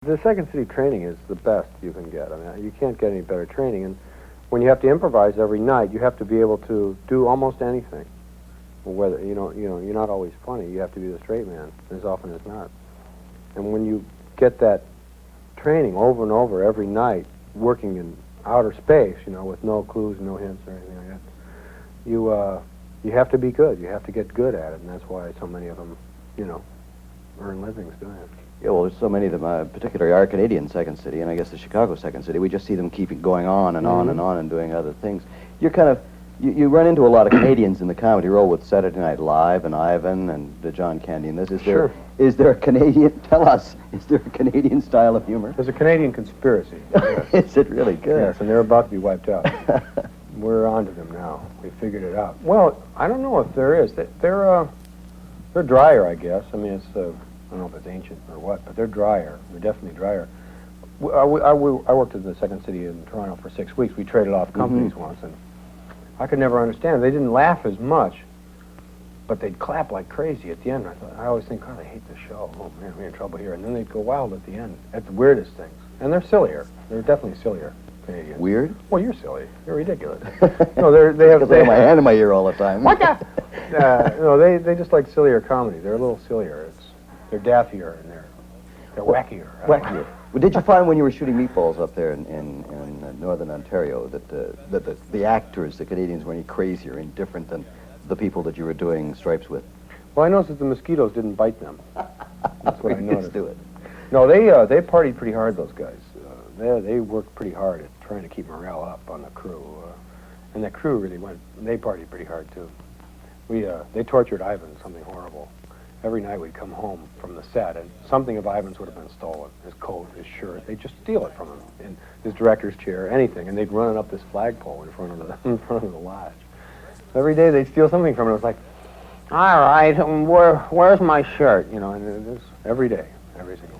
The Second City training is the best you can get. I mean, you can't get any better training. And when you have to improvise every night, you have to be able to do almost anything. Whether you're not always funny. You have to be the straight man as often as not. And when you get that training over and over every night, working in outer space, with no clues, no hints, or anything like that, you have to be good. You have to get good at it, and that's why so many of them, earn livings doing it. Yeah, well, there's so many of them, particularly our Canadian Second City, and I guess the Chicago Second City. We just see them keep going on and on and on and doing other things. You're kind of, you run into a lot of Canadians in the comedy role with Saturday Night Live and Ivan and John Candy and this. Sure. Is there a Canadian, tell us, is there a Canadian style of humor? There's a Canadian conspiracy. Yes. Is it really good? Yes, and they're about to be wiped out. We're onto them now. We figured it out. Well, I don't know if there is. They're drier, I guess. I mean, I don't know if it's ancient or what, but they're drier. They're definitely drier. I worked in the Second City in Toronto for 6 weeks. We traded off companies once, and I could never understand. They didn't laugh as much, but they'd clap like crazy at the end. I always think, God, I hate this show. Oh, man, we're in trouble here. And then they'd go wild at the end. That's the weirdest things. And they're sillier. They're definitely sillier, Canadians. Weird? Well, you're silly. You're ridiculous. No, they have my hand in my ear all the time. What the? No, they just like sillier comedy. They're a little sillier. They're daffier and they're wackier. Wackier. Well, did you find when you were shooting Meatballs up there in northern Ontario that the actors, the Canadians, were any crazier and different than the people that you were doing Stripes with? Well, I noticed that the mosquitoes didn't bite them. That's what I noticed. Let's do it. No, they partied pretty hard, those guys. They worked pretty hard at trying to keep morale up on the crew. And the crew really they partied pretty hard, too. They tortured Ivan, something horrible. Every night we'd come home from the set, and something of Ivan's would have been stolen. His coat, his shirt. They'd just steal it from him. In his director's chair, anything. And they'd run it up this flagpole in front of the lodge. Every day they'd steal something from it. It was like, all right, where's my shirt? And it was every day, every single